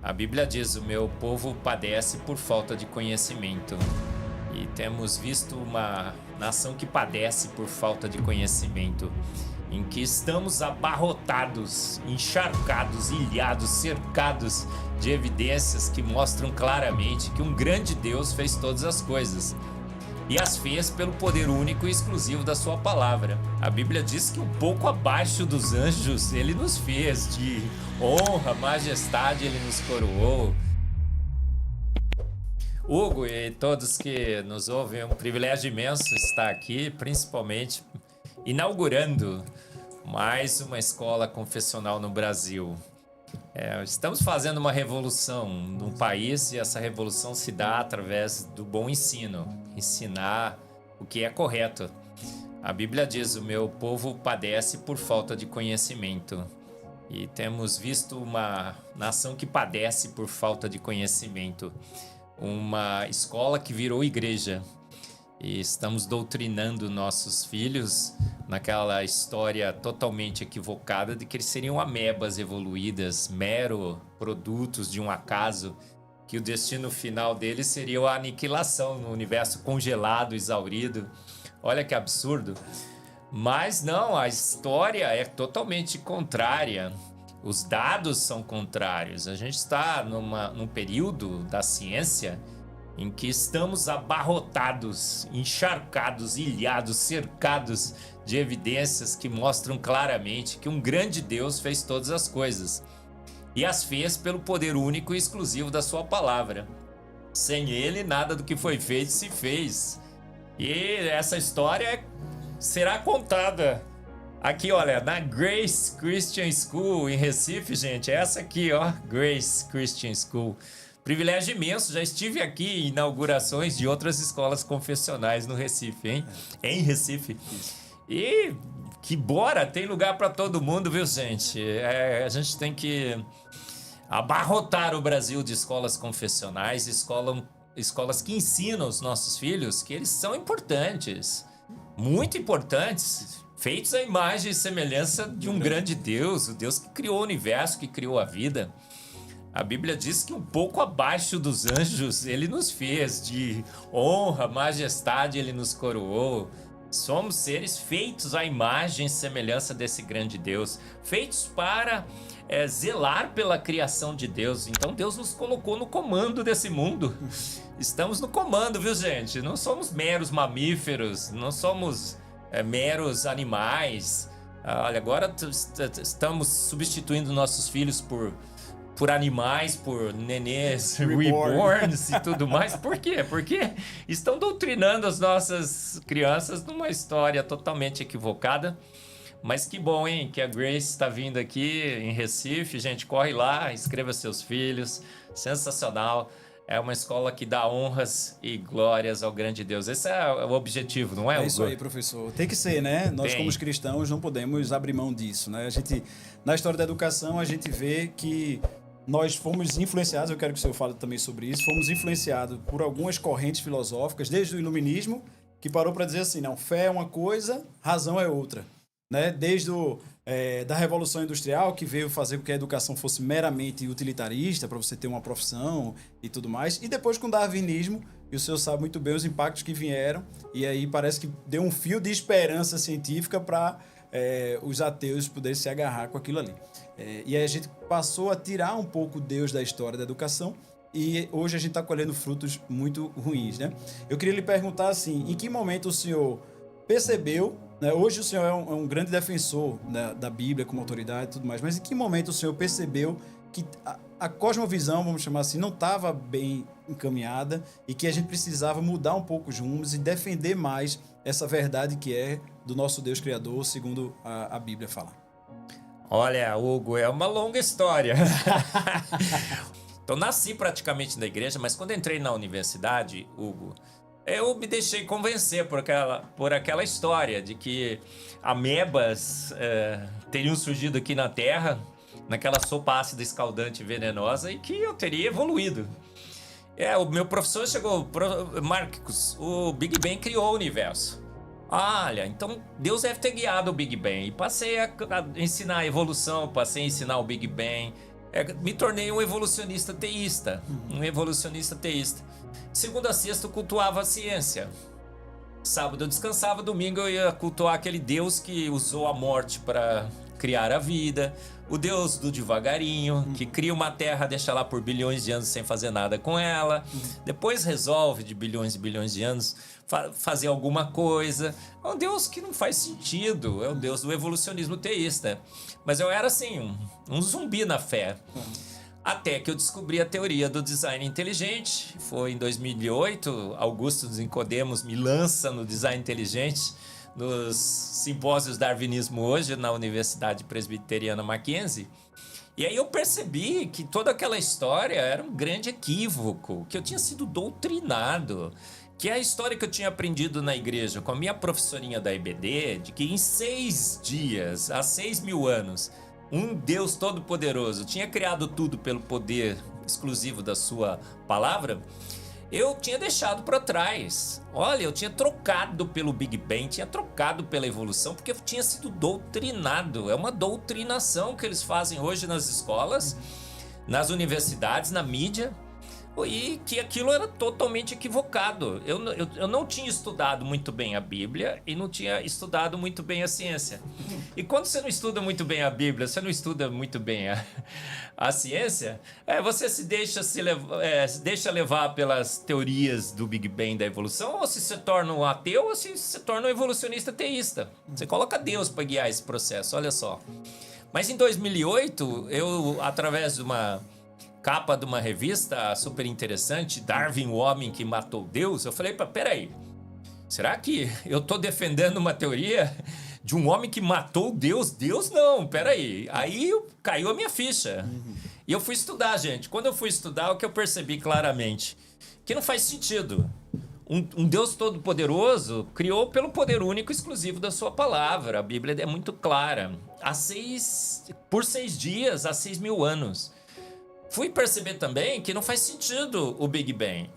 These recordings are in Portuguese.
A Bíblia diz: o meu povo padece por falta de conhecimento. E temos visto uma nação que padece por falta de conhecimento, em que estamos abarrotados, encharcados, ilhados, cercados de evidências que mostram claramente que um grande Deus fez todas as coisas. E as fez pelo poder único e exclusivo da sua palavra. A Bíblia diz que um pouco abaixo dos anjos ele nos fez, de honra, majestade ele nos coroou. Hugo e todos que nos ouvem, é um privilégio imenso estar aqui, principalmente inaugurando mais uma escola confessional no Brasil. Estamos fazendo uma revolução no país e essa revolução se dá através do bom ensino, ensinar o que é correto. A Bíblia diz: o meu povo padece por falta de conhecimento. E temos visto uma nação que padece por falta de conhecimento. Uma escola que virou igreja. E estamos doutrinando nossos filhos naquela história totalmente equivocada de que eles seriam amebas evoluídas, mero produtos de um acaso, que o destino final deles seria a aniquilação no universo congelado, exaurido. Olha que absurdo. Mas não, a história é totalmente contrária. Os dados são contrários. A gente está num período da ciência em que estamos abarrotados, encharcados, ilhados, cercados de evidências que mostram claramente que um grande Deus fez todas as coisas. E as fez pelo poder único e exclusivo da sua palavra. Sem ele, nada do que foi feito se fez. E essa história será contada aqui, olha, na Grace Christian School em Recife, gente. Essa aqui, ó, Grace Christian School. Privilégio imenso, já estive aqui em inaugurações de outras escolas confessionais no Recife, hein? Em Recife. E que bora, tem lugar para todo mundo, viu, gente? A gente tem que abarrotar o Brasil de escolas confessionais, escolas que ensinam os nossos filhos que eles são importantes, muito importantes, feitos à imagem e semelhança de um grande Deus, o Deus que criou o universo, que criou a vida. A Bíblia diz que um pouco abaixo dos anjos ele nos fez, de honra, majestade ele nos coroou. Somos seres feitos à imagem e semelhança desse grande Deus, feitos para zelar pela criação de Deus. Então Deus nos colocou no comando desse mundo. Estamos no comando, viu, gente? Não somos meros mamíferos, não somos meros animais. Olha, agora estamos substituindo nossos filhos por animais, por nenês reborns e tudo mais. Por quê? Porque estão doutrinando as nossas crianças numa história totalmente equivocada. Mas que bom, hein? Que a Grace está vindo aqui em Recife. Gente, corre lá, inscreva seus filhos. Sensacional. É uma escola que dá honras e glórias ao grande Deus. Esse é o objetivo, não é? É isso aí, professor. Tem que ser, né? Nós, como cristãos, não podemos abrir mão disso, né? Na história da educação, a gente vê que nós fomos influenciados, eu quero que o senhor fale também sobre isso, fomos influenciados por algumas correntes filosóficas, desde o iluminismo, que parou para dizer assim, não, fé é uma coisa, razão é outra. Né? Desde da Revolução Industrial, que veio fazer com que a educação fosse meramente utilitarista, para você ter uma profissão e tudo mais, e depois com o darwinismo, e o senhor sabe muito bem os impactos que vieram, e aí parece que deu um fio de esperança científica para os ateus poderem se agarrar com aquilo ali. E aí a gente passou a tirar um pouco Deus da história da educação, e hoje a gente está colhendo frutos muito ruins, né? Eu queria lhe perguntar assim, em que momento o senhor percebeu, né? Hoje o senhor é um grande defensor, né, da Bíblia como autoridade e tudo mais, mas em que momento o senhor percebeu que a cosmovisão, vamos chamar assim, não estava bem encaminhada e que a gente precisava mudar um pouco os rumos e defender mais essa verdade que é do nosso Deus Criador, segundo a Bíblia fala? Olha, Hugo, é uma longa história. Eu nasci praticamente na igreja, mas quando entrei na universidade, Hugo, eu me deixei convencer por aquela história de que amebas teriam surgido aqui na Terra, naquela sopa ácida, escaldante e venenosa, e que eu teria evoluído. O meu professor chegou, Marcos, o Big Bang criou o universo. Olha, então Deus deve ter guiado o Big Bang. E passei a ensinar a evolução, passei a ensinar o Big Bang. Me tornei um evolucionista teísta. Segunda a sexta eu cultuava a ciência. Sábado eu descansava, domingo eu ia cultuar aquele Deus que usou a morte para criar a vida, o Deus do devagarinho, que cria uma terra, deixa lá por bilhões de anos sem fazer nada com ela, depois resolve de bilhões e bilhões de anos fazer alguma coisa. É um Deus que não faz sentido, é o Deus do evolucionismo teísta. Mas eu era assim, um zumbi na fé. Até que eu descobri a teoria do design inteligente. Foi em 2008, Augusto Nicodemos me lança no design inteligente nos simpósios Darwinismo hoje na Universidade Presbiteriana Mackenzie. E aí eu percebi que toda aquela história era um grande equívoco, que eu tinha sido doutrinado, que é a história que eu tinha aprendido na igreja com a minha professorinha da EBD, de que em 6 dias, há 6.000 anos, um Deus todo-poderoso tinha criado tudo pelo poder exclusivo da sua palavra. Eu tinha deixado para trás. Olha, eu tinha trocado pelo Big Bang, tinha trocado pela evolução, porque eu tinha sido doutrinado. É uma doutrinação que eles fazem hoje nas escolas, nas universidades, na mídia, e que aquilo era totalmente equivocado. Eu não tinha estudado muito bem a Bíblia e não tinha estudado muito bem a ciência. E quando você não estuda muito bem a Bíblia, você não estuda muito bem a ciência, você se deixa levar pelas teorias do Big Bang da evolução, ou se torna um ateu, ou se torna um evolucionista teísta. Você coloca Deus para guiar esse processo, olha só. Mas em 2008, eu, através de uma capa de uma revista super interessante, Darwin, o Homem que Matou Deus, eu falei, peraí, será que eu tô defendendo uma teoria de um homem que matou Deus? Deus não, peraí. Aí caiu a minha ficha. E eu fui estudar, gente. Quando eu fui estudar, o que eu percebi claramente, que não faz sentido. Um Deus todo-poderoso criou pelo poder único e exclusivo da sua palavra. A Bíblia é muito clara. Por 6 dias, há 6.000 anos. Fui perceber também que não faz sentido o Big Bang.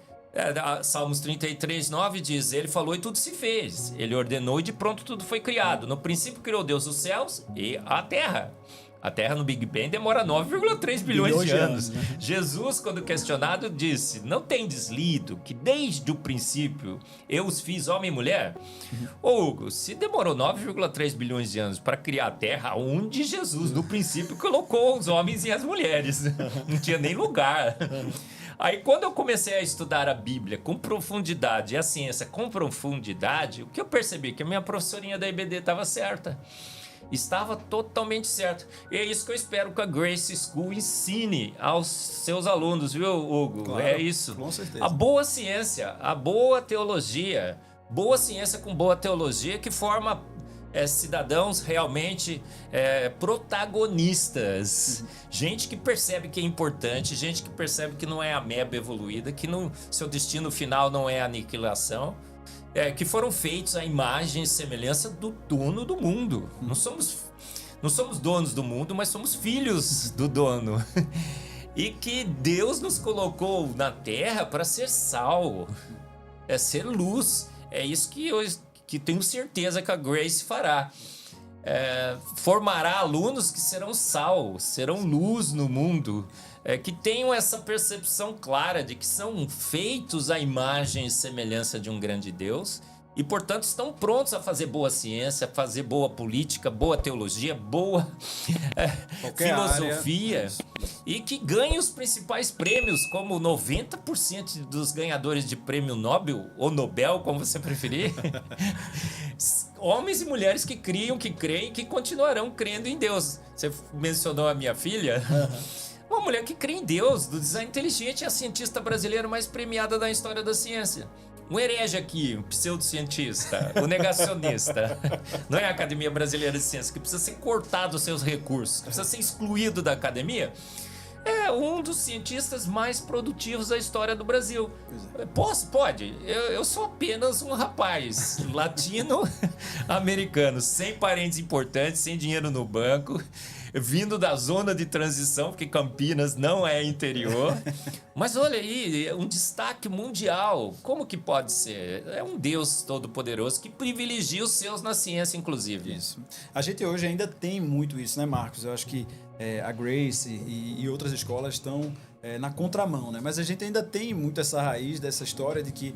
Salmos 33:9 diz, ele falou e tudo se fez. Ele ordenou e de pronto tudo foi criado. No princípio criou Deus os céus e a terra. A Terra no Big Bang demora 9,3 bilhões de anos. Jesus, quando questionado, disse, não tendes lido que desde o princípio eu os fiz homem e mulher? Ô Hugo, se demorou 9,3 bilhões de anos para criar a Terra, onde Jesus, no princípio, colocou os homens e as mulheres? Não tinha nem lugar. Aí, quando eu comecei a estudar a Bíblia com profundidade e a ciência com profundidade, o que eu percebi? Que a minha professorinha da EBD estava certa. Estava totalmente certo. E é isso que eu espero que a Grace School ensine aos seus alunos, viu, Hugo? Claro, é isso. Com certeza. A boa ciência, a boa teologia. Boa ciência com boa teologia que forma cidadãos realmente protagonistas. Gente que percebe que é importante, gente que percebe que não é ameba evoluída, que seu destino final não é aniquilação. Que foram feitos à imagem e semelhança do dono do mundo. Não somos donos do mundo, mas somos filhos do dono. E que Deus nos colocou na terra para ser sal, ser luz. É isso que tenho certeza que a Grace fará. Formará alunos que serão sal, serão luz no mundo. Que tenham essa percepção clara de que são feitos à imagem e semelhança de um grande Deus e, portanto, estão prontos a fazer boa ciência, fazer boa política, boa teologia, boa filosofia área. E que ganhem os principais prêmios, como 90% dos ganhadores de prêmio Nobel, ou Nobel, como você preferir, homens e mulheres que criam, que creem, que continuarão crendo em Deus. Você mencionou a minha filha... Uma mulher que crê em Deus, do design inteligente, é a cientista brasileira mais premiada da história da ciência. Um herege aqui, um pseudocientista, um negacionista. Não é a Academia Brasileira de Ciência, que precisa ser cortado os seus recursos, que precisa ser excluído da academia. É um dos cientistas mais produtivos da história do Brasil. Pode. Eu sou apenas um rapaz latino-americano, sem parentes importantes, sem dinheiro no banco. vindo da zona de transição, porque Campinas não é interior. Mas olha aí, um destaque mundial. Como que pode ser? É um Deus todo-poderoso que privilegia os seus na ciência, inclusive. Isso. A gente hoje ainda tem muito isso, né, Marcos? Eu acho que a Grace e outras escolas estão na contramão, né? Mas a gente ainda tem muito essa raiz dessa história de que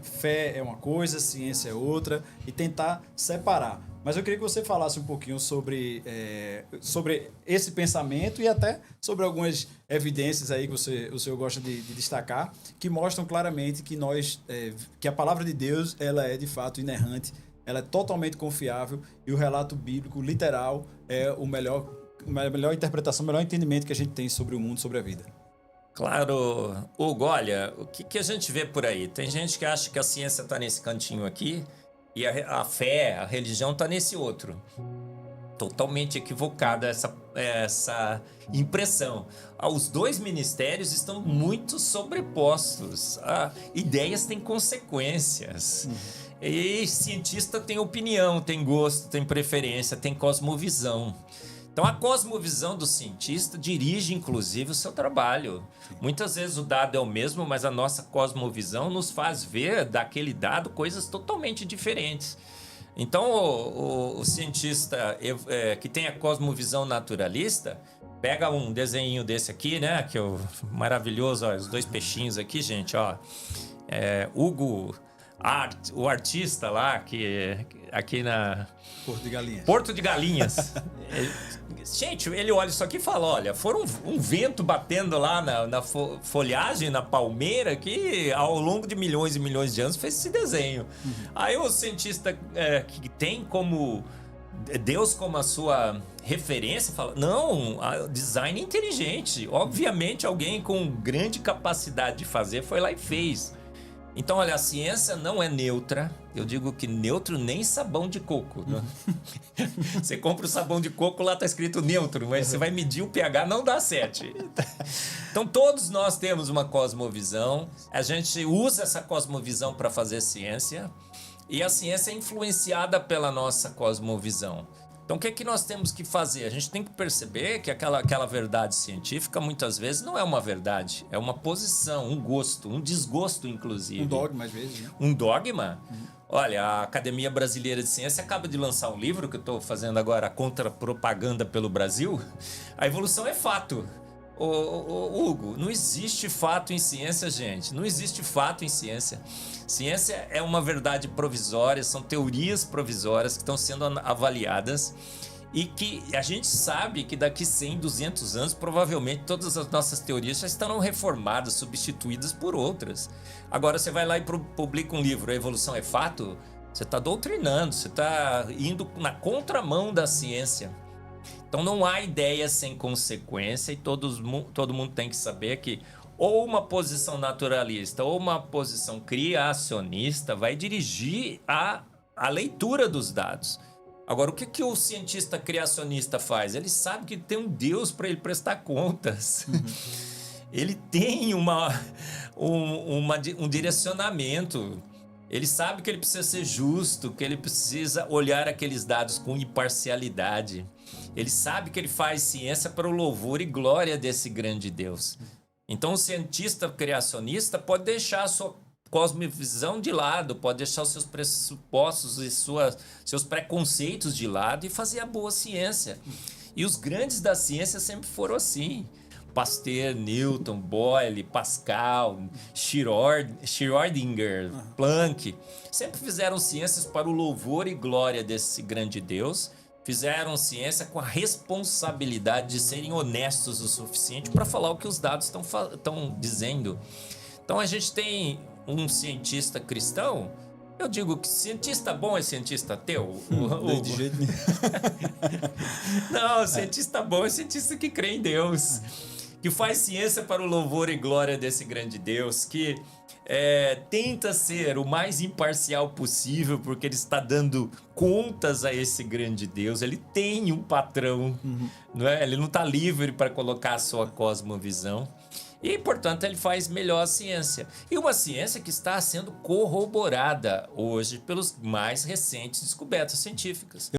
fé é uma coisa, ciência é outra, e tentar separar. Mas eu queria que você falasse um pouquinho sobre esse pensamento e até sobre algumas evidências aí que o senhor gosta de destacar, que mostram claramente que que a palavra de Deus ela é de fato inerrante, ela é totalmente confiável e o relato bíblico literal é a melhor interpretação, o melhor entendimento que a gente tem sobre o mundo, sobre a vida. Claro, Hugo, olha, o que a gente vê por aí? Tem gente que acha que a ciência está nesse cantinho aqui e a fé, a religião está nesse outro. Totalmente equivocada essa impressão. Os dois ministérios estão muito sobrepostos. Ideias têm consequências. E cientista tem opinião, tem gosto, tem preferência, tem cosmovisão. Então, a cosmovisão do cientista dirige, inclusive, o seu trabalho. Muitas vezes o dado é o mesmo, mas a nossa cosmovisão nos faz ver daquele dado coisas totalmente diferentes. Então, o cientista que tem a cosmovisão naturalista, pega um desenho desse aqui, né? Que é maravilhoso, ó, os dois peixinhos aqui, gente, ó. Hugo, o artista lá, aqui na... Porto de Galinhas. Porto de Galinhas. Gente, ele olha isso aqui e fala, olha, foram um vento batendo lá na folhagem, na palmeira, que ao longo de milhões e milhões de anos fez esse desenho. Aí o cientista que tem como Deus como a sua referência fala, não, design é inteligente. Obviamente alguém com grande capacidade de fazer foi lá e fez. Então, olha, a ciência não é neutra. Eu digo que neutro nem sabão de coco. Né? Você compra o sabão de coco, lá está escrito neutro, mas você vai medir o pH, não dá 7. Então, todos nós temos uma cosmovisão. A gente usa essa cosmovisão para fazer ciência. E a ciência é influenciada pela nossa cosmovisão. Então, o que é que nós temos que fazer? A gente tem que perceber que aquela verdade científica, muitas vezes, não é uma verdade. É uma posição, um gosto, um desgosto, inclusive. Um dogma, às vezes, né? Um dogma? Olha, a Academia Brasileira de Ciência acaba de lançar um livro que eu estou fazendo agora, a Contra-Propaganda pelo Brasil. A evolução é fato. Hugo, não existe fato em ciência, gente. Não existe fato em ciência. Ciência é uma verdade provisória, são teorias provisórias que estão sendo avaliadas e que a gente sabe que daqui 100, 200 anos, provavelmente todas as nossas teorias já estarão reformadas, substituídas por outras. Agora você vai lá e publica um livro, a evolução é fato, você está doutrinando, você está indo na contramão da ciência. Então não há ideia sem consequência e todo mundo tem que saber que ou uma posição naturalista ou uma posição criacionista vai dirigir a leitura dos dados. Agora, o que o cientista criacionista faz? Ele sabe que tem um Deus para ele prestar contas. Ele tem um direcionamento. Ele sabe que ele precisa ser justo, que ele precisa olhar aqueles dados com imparcialidade. Ele sabe que ele faz ciência para o louvor e glória desse grande Deus. Então, o cientista criacionista pode deixar a sua cosmovisão de lado, pode deixar os seus pressupostos e seus preconceitos de lado e fazer a boa ciência. E os grandes da ciência sempre foram assim. Pasteur, Newton, Boyle, Pascal, Schrödinger, Planck, sempre fizeram ciências para o louvor e glória desse grande Deus. Fizeram ciência com a responsabilidade de serem honestos o suficiente para falar o que os dados estão dizendo. Então a gente tem um cientista cristão. Eu digo que cientista bom é cientista ateu. De jeito nenhum. Não, cientista bom é cientista que crê em Deus, que faz ciência para o louvor e glória desse grande Deus, que tenta ser o mais imparcial possível, porque ele está dando contas a esse grande Deus. Ele tem um patrão, não é? Ele não está livre para colocar a sua cosmovisão. E, portanto, ele faz melhor a ciência. E uma ciência que está sendo corroborada hoje pelos mais recentes descobertas científicas.